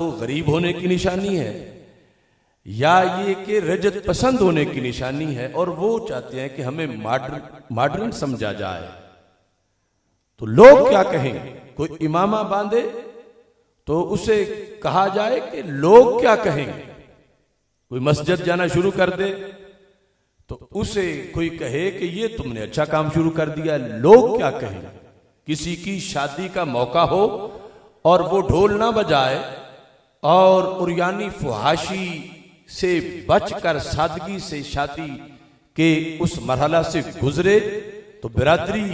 वो गरीब होने की निशानी है या ये कि रजत पसंद होने की निशानी है, और वो चाहते हैं कि हमें मॉडर्न समझा जाए। तो लोग क्या कहेंगे? कोई इमामा बांधे तो उसे कहा जाए कि लोग क्या कहेंगे। कोई मस्जिद जाना शुरू कर दे तो उसे कोई कहे कि ये तुमने अच्छा काम शुरू कर दिया, लोग क्या कहेंगे। किसी की शादी का मौका हो और वो ढोल ना बजाए और उरियानी फुहाशी से बचकर सादगी से शादी के उस मरहला से गुजरे तो बिरादरी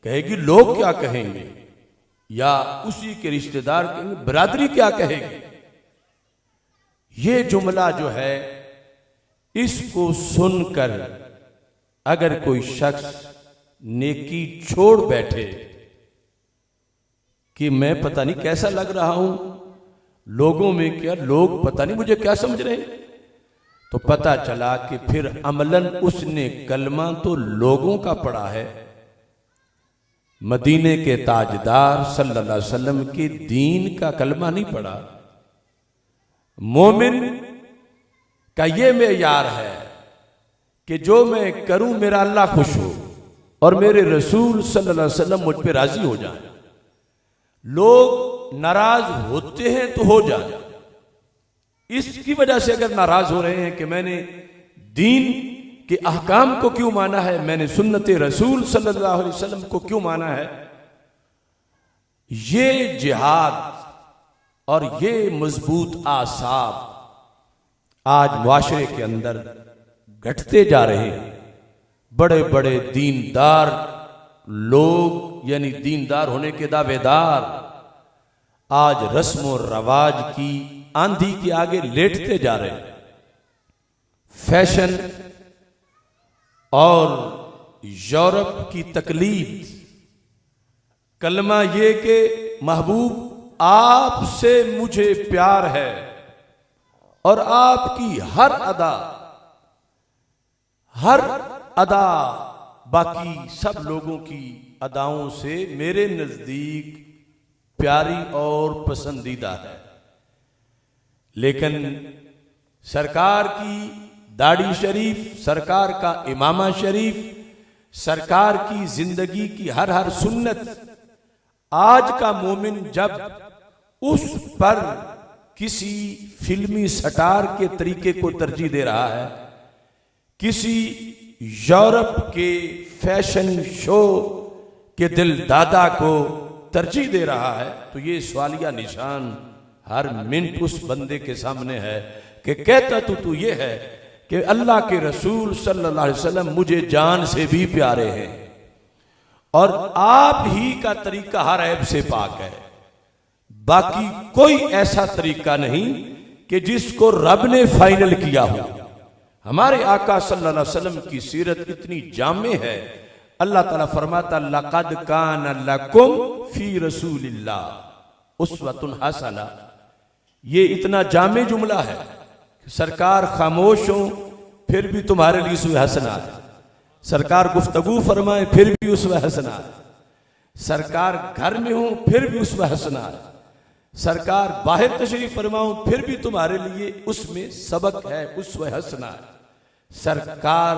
कहेगी लोग क्या कहेंगे, या उसी के रिश्तेदार कहेंगे बिरादरी क्या कहेगी। ये जुमला जो है, इसको सुनकर अगर कोई शख्स नेकी छोड़ बैठे कि मैं पता नहीं कैसा लग रहा हूं लोगों में, क्या लोग पता नहीं मुझे क्या समझ रहे हैं, तो पता चला कि फिर अमलन उसने कलमा तो लोगों का पढ़ा है, मदीने के ताजदार सल्लल्लाहु अलैहि वसल्लम के दीन का कलमा नहीं पढ़ा। मोमिन का ये मेयार है कि जो मैं करूं मेरा अल्लाह खुश हो और मेरे रसूल सल्लल्लाहु अलैहि वसल्लम मुझ पे राजी हो जाए। लोग नाराज होते हैं तो हो जाए, इसकी वजह से अगर नाराज हो रहे हैं कि मैंने दीन के अहकाम को क्यों माना है, मैंने सुन्नत रसूल सल्लल्लाहु अलैहि वसल्लम को क्यों माना है, ये जिहाद और ये मजबूत आसाब आज मुआशरे के अंदर घटते जा रहे हैं। बड़े बड़े दीनदार लोग, यानी दीनदार होने के दावेदार, आज रस्म और रवाज की आंधी के आगे लेटते जा रहे हैं। फैशन और यूरोप की तकलीद, कलमा ये कि महबूब आपसे मुझे प्यार है और आपकी हर अदा बाकी सब लोगों की अदाओं से मेरे नजदीक प्यारी और पसंदीदा है। लेकिन सरकार की दाढ़ी शरीफ, सरकार का इमामा शरीफ, सरकार की जिंदगी की हर सुन्नत, आज का मोमिन जब उस पर किसी फिल्मी स्टार के तरीके को तरजीह दे रहा है, किसी यूरोप के फैशन शो के दिल दादा को तरजीह दे रहा है, तो ये सवालिया निशान हर मिनट उस बंदे के सामने है कि कहता तू ये है कि अल्लाह के रसूल सल्लल्लाहु अलैहि वसल्लम मुझे जान से भी प्यारे हैं और आप ही का तरीका हर ऐब से पाक है। बाकी कोई ऐसा तरीका नहीं कि जिसको रब ने फाइनल किया हो। हमारे आका सल्लल्लाहु अलैहि वसल्लम की सीरत इतनी जामे है, अल्लाह ताला फरमाता लक़द कान लकुम फी रसूलिल्लाह उस्वतुन हसना। ये इतना जामे जुमला है कि सरकार खामोश हो फिर भी तुम्हारे लिए उसमें हंसना है, सरकार गुफ्तगू फरमाए फिर भी उसमें हंसना है, सरकार घर में हो फिर भी उसमें हंसना है, सरकार बाहर तशरीफ फरमाओ फिर भी तुम्हारे लिए उसमें सबक है, उसमें हंसना है। सरकार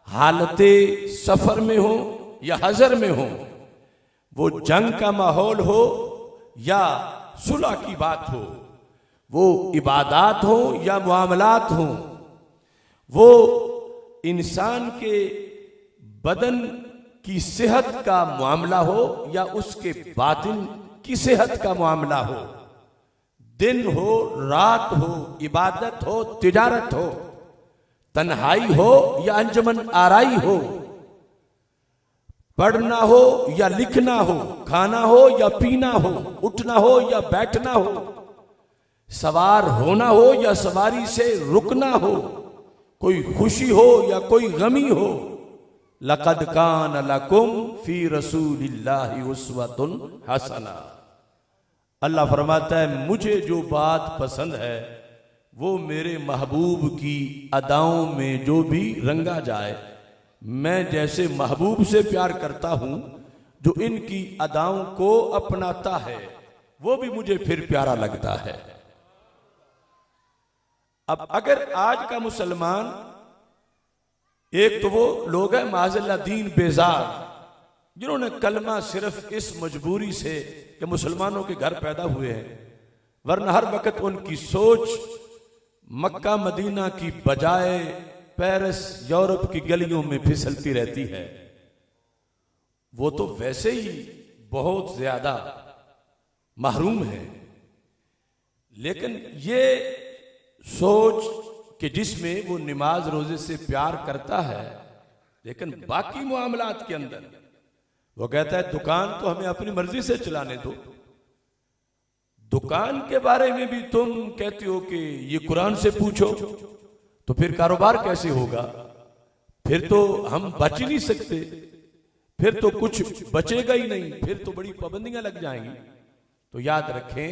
हालते सफर में हो या हजर में हो, वो जंग का माहौल हो या सुलह की बात हो, वो इबादात हो या मुआमलात हो, वो इंसान के बदन की सेहत का मामला हो या उसके बातिन की सेहत का मामला हो, दिन हो रात हो, इबादत हो तिजारत हो, तन्हाई हो या अंजमन आराई हो, पढ़ना हो या लिखना हो, खाना हो या पीना हो, उठना हो या बैठना हो, सवार होना हो या सवारी से रुकना हो, कोई खुशी हो या कोई गमी हो, लक़द कान लकुम फी रसूलिल्लाहि उस्वतुन हसना। अल्लाह फरमाता है मुझे जो बात पसंद है वो मेरे महबूब की अदाओं में जो भी रंगा जाए, मैं जैसे महबूब से प्यार करता हूं, जो इनकी अदाओं को अपनाता है वो भी मुझे फिर प्यारा लगता है। अब अगर आज का मुसलमान, एक तो वो लोग हैं माज़ल्ला दीन बेजार, जिन्होंने कलमा सिर्फ इस मजबूरी से कि मुसलमानों के घर पैदा हुए हैं, वरना हर वक्त उनकी सोच मक्का मदीना की बजाय पेरिस यूरोप की गलियों में फिसलती रहती है। वो तो वैसे ही बहुत ज्यादा महरूम है। लेकिन ये सोच कि जिसमें वो नमाज रोजे से प्यार करता है, लेकिन बाकी मामलात के अंदर वो कहता है दुकान तो हमें अपनी मर्जी से चलाने दो। दुकान के बारे में भी तुम कहते हो कि ये कुरान से पूछो, तो फिर कारोबार कैसे होगा? फिर तो हम बच ही नहीं सकते, फिर तो कुछ बचेगा ही नहीं, फिर तो बड़ी पाबंदियां लग जाएंगी। तो याद रखें,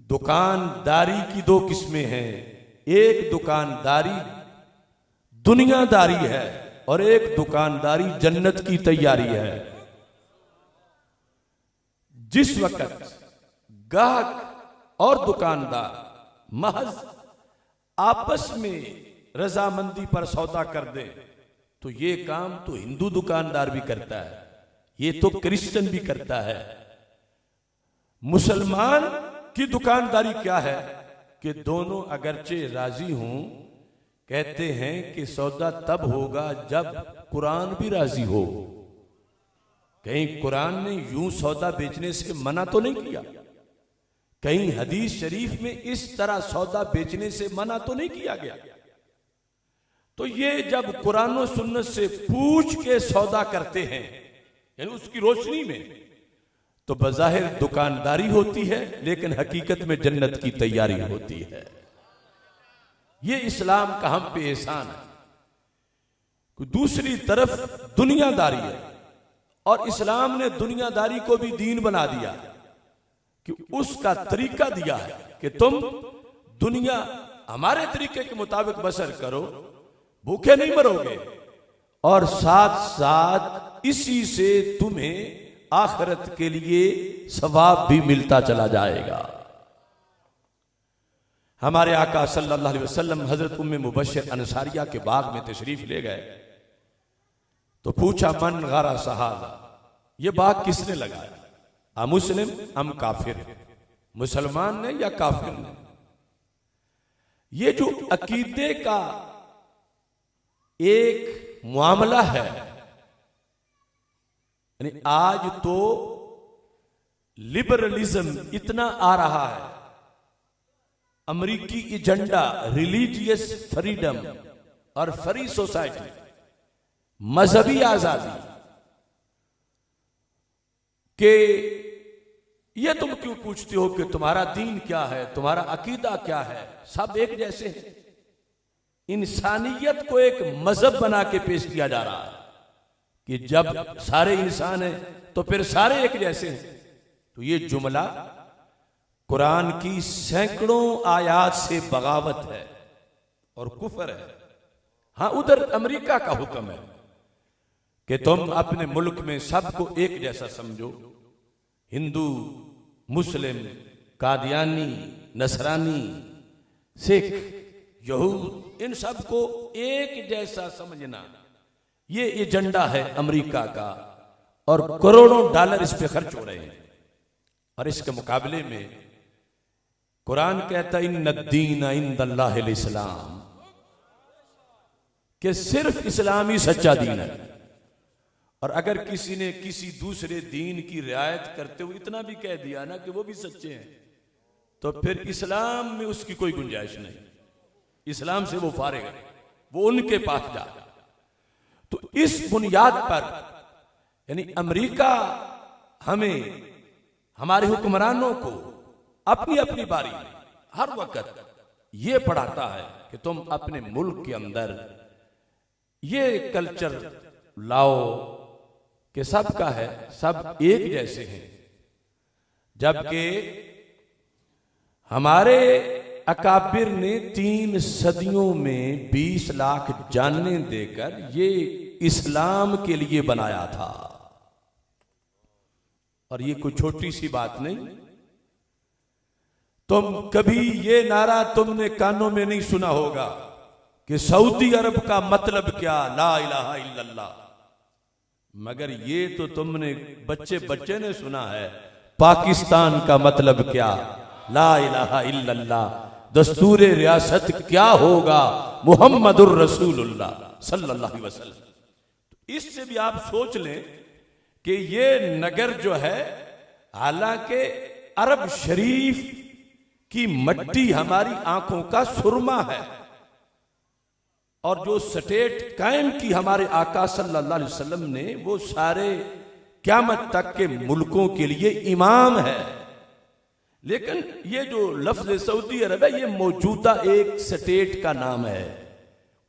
दुकानदारी की दो किस्में हैं। एक दुकानदारी दुनियादारी है और एक दुकानदारी जन्नत की तैयारी है। जिस वक्त गाहक और दुकानदार महज आपस में रजामंदी पर सौदा कर दे, तो ये काम तो हिंदू दुकानदार भी करता है, ये तो क्रिश्चियन भी करता है। मुसलमान की दुकानदारी क्या है कि दोनों अगरचे राजी हों, कहते हैं कि सौदा तब होगा जब कुरान भी राजी हो। कहीं कुरान ने यूं सौदा बेचने से मना तो नहीं किया, कहीं हदीस शरीफ में इस तरह सौदा बेचने से मना तो नहीं किया गया। तो ये जब कुरान और सुन्नत से पूछ के सौदा करते हैं, यानी उसकी रोशनी में, तो बज़ाहिर दुकानदारी होती है, लेकिन हकीकत में जन्नत की तैयारी होती है। ये इस्लाम का हम पे एहसान है। दूसरी तरफ दुनियादारी है, और इस्लाम ने दुनियादारी को भी दीन बना दिया कि उसका तरीका दिया है कि तुम दुनिया हमारे तरीके के मुताबिक बसर करो, भूखे नहीं मरोगे, और साथ साथ इसी से तुम्हें आखिरत के लिए सवाब भी मिलता चला जाएगा। हमारे आका सल्लल्लाहु अलैहि वसल्लम हजरत उम्मे मुबश्शिर अंसारिया के बाग में तशरीफ ले गए, तो पूछा मन गारा सहादा, ये बाग किसने लगाया? आ मुस्लिम हम काफिर, मुसलमान ने या काफिर ने? ये जो अकीदे का एक मामला है, यानी आज तो लिबरलिज्म इतना आ रहा है, अमेरिकी एजेंडा रिलीजियस फ्रीडम और फ्री सोसाइटी, मजहबी आजादी, के ये तुम क्यों पूछते हो कि तुम्हारा दीन क्या है, तुम्हारा अकीदा क्या है? सब एक जैसे हैं। इंसानियत को एक मजहब बना के पेश किया जा रहा है कि जब सारे इंसान हैं तो फिर सारे एक जैसे हैं। तो ये जुमला कुरान की सैकड़ों आयात से बगावत है और कुफर है। हाँ, उधर अमेरिका का हुक्म है कि तुम अपने मुल्क में सबको एक जैसा समझो, हिंदू, मुस्लिम, कादियानी, नसरानी, सिख, यहूद, इन सबको एक जैसा समझना, ये एजेंडा है अमेरिका का, और करोड़ों डॉलर इस पे खर्च हो रहे हैं। और इसके मुकाबले में कुरान कहता है इन्नद्दीन इंदल्लाहिल इस्लाम, कि सिर्फ इस्लाम ही सच्चा दीन है। और अगर किसी ने किसी दूसरे दीन की रियायत करते हुए इतना भी कह दिया ना कि वो भी सच्चे हैं, तो फिर इस्लाम में उसकी कोई गुंजाइश नहीं, इस्लाम से वो फारिग है, वो उनके पास जा। तो इस बुनियाद पर यानी अमेरिका हमें, हमारे हुक्मरानों को अपनी अपनी बारी में हर वक्त ये पढ़ाता है कि तुम अपने मुल्क के अंदर ये कल्चर लाओ कि सबका है, सब एक जैसे हैं। जबकि हमारे अकाबिर ने 3 सदियों में 20 लाख जानें देकर ये इस्लाम के लिए बनाया था। और ये कोई छोटी सी बात नहीं, तुम कभी ये नारा तुमने कानों में नहीं सुना होगा कि सऊदी अरब का मतलब क्या, ला इलाहा इल्लल्लाह। मगर ये तो तुमने बच्चे बच्चे ने सुना है, पाकिस्तान का मतलब क्या, ला इलाहा इल्लल्लाह। दस्तूर रियासत क्या होगा, मुहम्मदुर रसूलुल्लाह सल्लल्लाहु अलैहि वसल्लम। इससे भी आप सोच लें कि ये नगर जो है, हालांकि अरब शरीफ की मट्टी हमारी आंखों का सुरमा है, और जो स्टेट कायम की हमारे आका सल्लल्लाहु अलैहि वसल्लम ने, वो सारे क़यामत तक के मुल्कों के लिए इमाम है। लेकिन ये जो लफ्ज सऊदी अरब है, ये मौजूदा एक स्टेट का नाम है।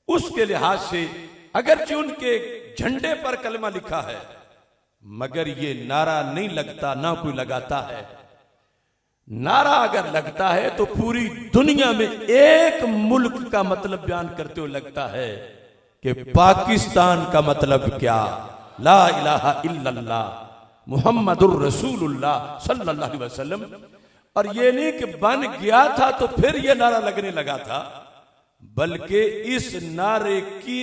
उसके लिहाज से अगरचे उनके झंडे पर कलमा लिखा है, मगर ये नारा नहीं लगता, ना कोई लगाता है। नारा अगर लगता है तो पूरी दुनिया में एक मुल्क का मतलब बयान करते हुए लगता है कि पाकिस्तान का मतलब क्या, ला इलाहा इल्लल्लाह मुहम्मदुर रसूलुल्लाह सल्लल्लाहु अलैहि वसल्लम। और ये नहीं कि बन गया था तो फिर ये नारा लगने लगा था, बल्कि इस नारे की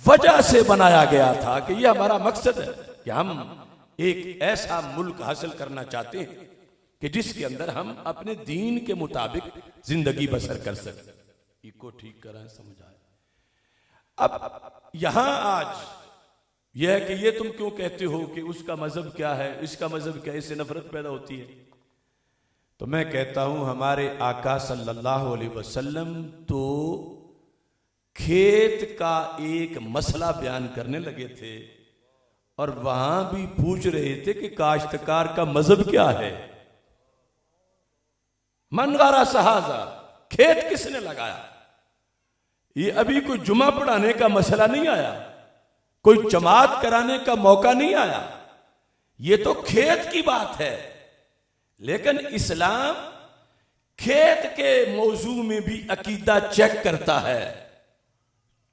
वजह से बनाया गया था कि यह हमारा मकसद है कि हम एक ऐसा मुल्क हासिल करना चाहते हैं कि जिसके अंदर हम अपने दीन के मुताबिक जिंदगी बसर कर सकें। इको ठीक करें, समझ आए। अब यहां आज यह है कि ये तुम क्यों कहते हो कि उसका मजहब क्या है, इसका मजहब क्या है, इससे नफरत पैदा होती है। तो मैं कहता हूं हमारे आका सल्लल्लाहु अलैहि वसल्लम तो खेत का एक मसला बयान करने लगे थे, और वहां भी पूछ रहे थे कि काश्तकार का मजहब क्या है। मनगारा सहाजा, खेत किसने लगाया? ये अभी कोई जुमा पढ़ाने का मसला नहीं आया, कोई जमात कराने का मौका नहीं आया, ये तो खेत की बात है। लेकिन इस्लाम खेत के मौजू में भी अकीदा चेक करता है,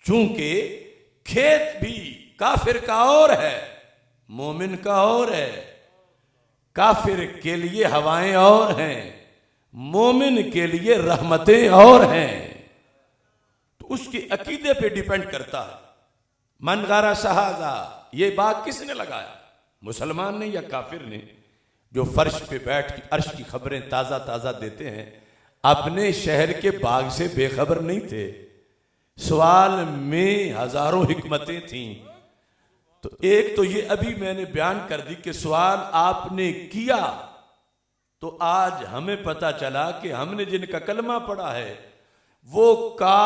चूंकि खेत भी काफिर का और है, मोमिन का और है। काफिर के लिए हवाएं और हैं, मोमिन के लिए रहमतें और हैं। तो उसके अकीदे पे डिपेंड करता है। मनगारा सहाजा, ये बात किसने लगाया, मुसलमान ने या काफिर ने? जो फर्श पे बैठ के अर्श की खबरें ताजा ताजा देते हैं, अपने शहर के बाग से बेखबर नहीं थे। सवाल में हजारों हिकमतें थीं। तो एक तो ये अभी मैंने बयान कर दी कि सवाल आपने किया, तो आज हमें पता चला कि हमने जिनका कलमा पढ़ा है वो का